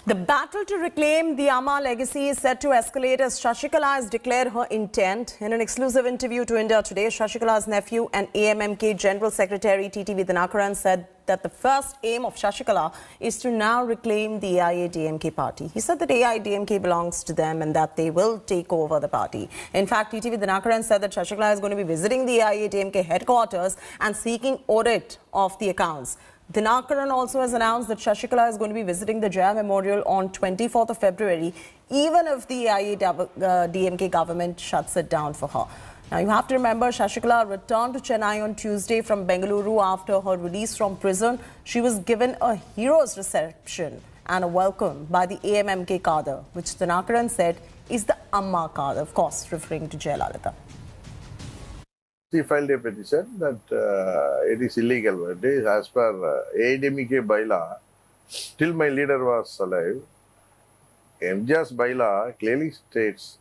The battle to reclaim the Amma legacy is set to escalate as Shashikala has declared her intent. In an exclusive interview to India Today, Shashikala's nephew and AMMK General Secretary TTV Dinakaran said that the first aim of Shashikala is to now reclaim the AIADMK party. He said that AIADMK belongs to them and that they will take over the party. In fact, TTV Dinakaran said that Shashikala is going to be visiting the AIADMK headquarters and seeking audit of the accounts. Dinakaran also has announced that Shashikala is going to be visiting the Jaya Memorial on 24th of February, even if the AIADMK government shuts it down for her. Now, you have to remember, Shashikala returned to Chennai on Tuesday from Bengaluru after her release from prison. She was given a hero's reception and a welcome by the AMMK cadre, which Dinakaran said is the Amma cadre, of course, referring to Jayalalitha. She filed a petition that it is illegal. It is as per AIADMK bylaw. Till my leader was alive, MGR's bylaw clearly states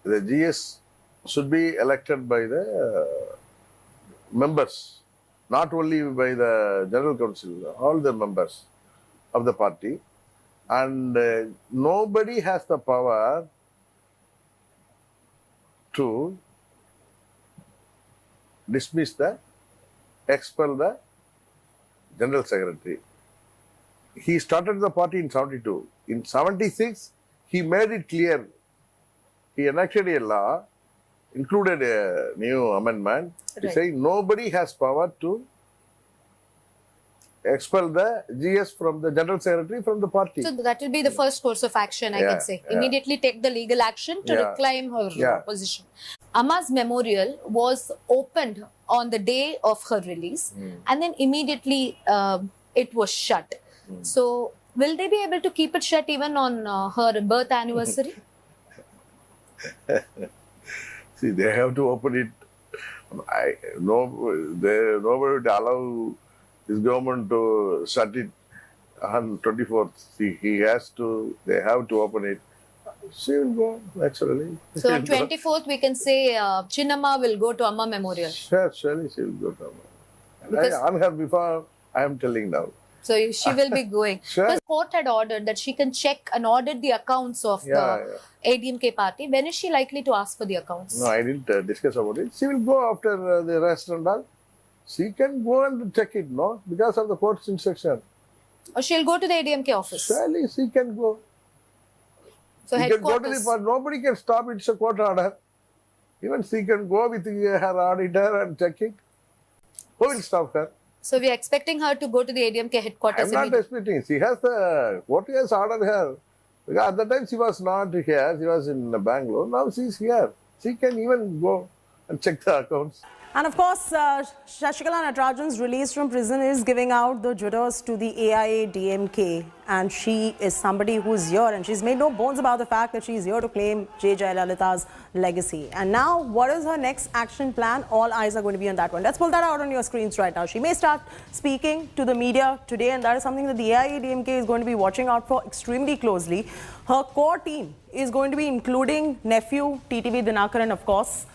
the GS should be elected by the members, not only by the General Council, all the members of the party. And nobody has the power to dismiss expel the General Secretary. He started the party in 72. In 76, he made it clear. He enacted a law, included a new amendment, saying nobody has power to expel the GS from the General Secretary from the party. So that will be the first course of action, I can say. Immediately take the legal action to reclaim her position. Amma's memorial was opened on the day of her release and then immediately it was shut. So will they be able to keep it shut even on her birth anniversary? See, they have to open it. Nobody would allow this government to shut it on 24th. See, they have to open it. She will go, naturally. So on 24th, we can say Chinnamma will go to Amma Memorial. Surely she will go to Amma. On her before, I am telling now. So she will be going. Because the court had ordered that she can check and audit the accounts of the ADMK party. When is she likely to ask for the accounts? No, I didn't discuss about it. She will go after the rest and all. She can go and check it, no? Because of the court's instruction. Or she'll go to the ADMK office? Surely she can go. So she can go to the party. Nobody can stop it. It's a court order. Even she can go with her auditor and check it. Who will stop her? So we are expecting her to go to the ADMK headquarters. I'm not expecting. She has the court has ordered her. Because at the time she was not here. She was in Bangalore. Now she's here. She can even go and check the accounts. And of course, Shashikala Natarajan's release from prison is giving out the jitters to the AIADMK. And she is somebody who's here. And she's made no bones about the fact that she's here to claim J. Jayalalitha's legacy. And now, what is her next action plan? All eyes are going to be on that one. Let's pull that out on your screens right now. She may start speaking to the media today. And that is something that the AIADMK is going to be watching out for extremely closely. Her core team is going to be including nephew TTV Dinakaran, of course.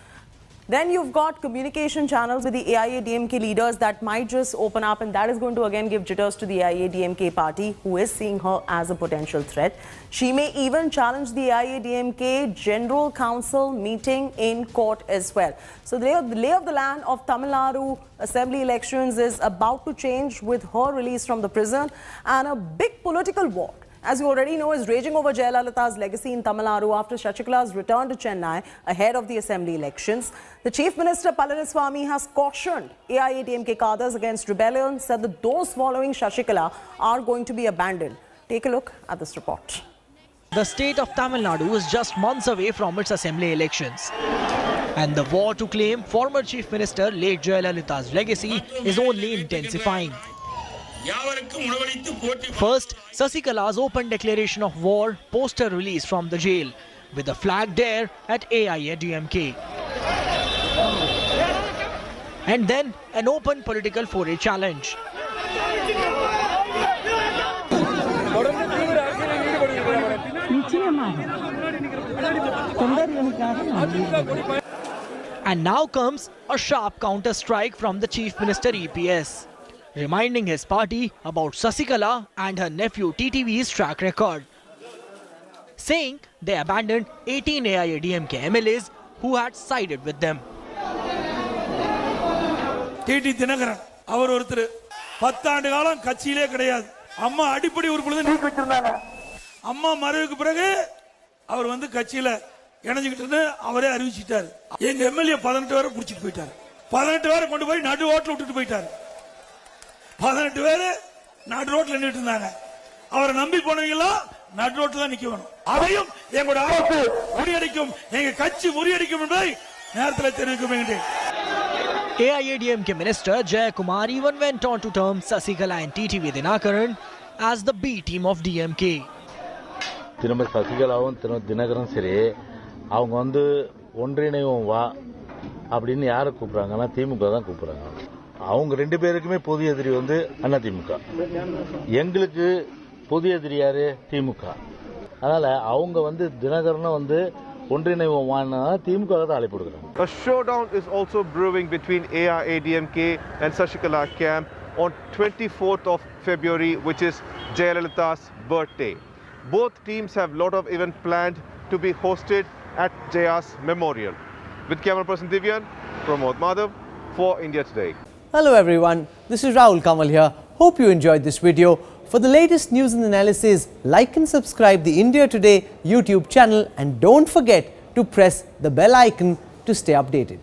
Then you've got communication channels with the AIADMK leaders that might just open up, and that is going to again give jitters to the AIADMK party, who is seeing her as a potential threat. She may even challenge the AIADMK General Council meeting in court as well. So the lay of the land of Tamil Nadu assembly elections is about to change with her release from the prison, and a big political war, as you already know, is raging over Jayalalitha's legacy in Tamil Nadu after Shashikala's return to Chennai ahead of the assembly elections. The Chief Minister Palaniswamy has cautioned AIADMK cadres against rebellion, said that those following Shashikala are going to be abandoned. Take a look at this report. The state of Tamil Nadu is just months away from its assembly elections. And the war to claim former Chief Minister late Jayalalitha's legacy is only intensifying. First, Sasikala's open declaration of war post her release from the jail, with a flag there at AIADMK. And then an open political foray challenge. And now comes a sharp counter-strike from the Chief Minister EPS. reminding his party about Sasikala and her nephew TTV's track record, saying they abandoned 18 AIADMK MLAs who had sided with them. TT Dinakaran, அவர் ஒருத்தர் 10 ஆண்டு காலம் கட்சியிலே கிடையாது. அம்மா அடிப்படை உறுப்பினர் நீக்கி வச்சிருந்தாங்க. அம்மா மறைவுக்கு பிறகு அவர் வந்து கட்சியில இணைஞ்சிக்கிட்டு அவரே அறிவிச்சிட்டாரு. எங்க எம்எல்ஏ 18 பேரை புடிச்சிட்டு போயிட்டாரு. 18 பேரை கொண்டு போய் நடு ரோட்ல விட்டுட்டு போயிட்டாரு. 18 பேரு நடு ரோட்ல நின்னுட்டு இருந்தாங்க. அவரை நம்பி போனவங்க நடு ரோட்ல தான் நிக்க வேணும். அதையும் எங்களோட அரசு முறியடிக்கும், எங்க கட்சி முறியடிக்கும் என்பதை நேரத்தில் தெரிவிக்கிறேன். AIADMK Minister Jayakumar even went on to term Sasikala and TTV Dinakaran as the B team of DMK. திரும்ப சசிகலாவும் தினகரன் சரி, அவங்க வந்து ஒன்றிணைவும் வா அப்படின்னு யாரை கூப்பிடுறாங்கன்னா திமுக தான் கூப்பிடுறாங்க. அவங்க ரெண்டு பேருக்குமே பொது எதிரி வந்து அதிமுக, எங்களுக்கு பொது எதிரி யாரு திமுக. அதனால அவங்க வந்து தினகரனை வந்து ஒன்றிணைவும் வான்னா திமுக தான் அழைப்பு கொடுக்குறாங்க. A showdown is also brewing between AIADMK and Sasikala camp on 24th of February, which is Jayalalitha's birthday. Both teams have a lot of events planned to be hosted at Jaya's memorial. With camera person Divyan, Pramod Madhav for India Today. Hello everyone, this is Rahul Kamal here. Hope you enjoyed this video. For the latest news and analysis, like and subscribe the India Today YouTube channel and don't forget to press the bell icon to stay updated.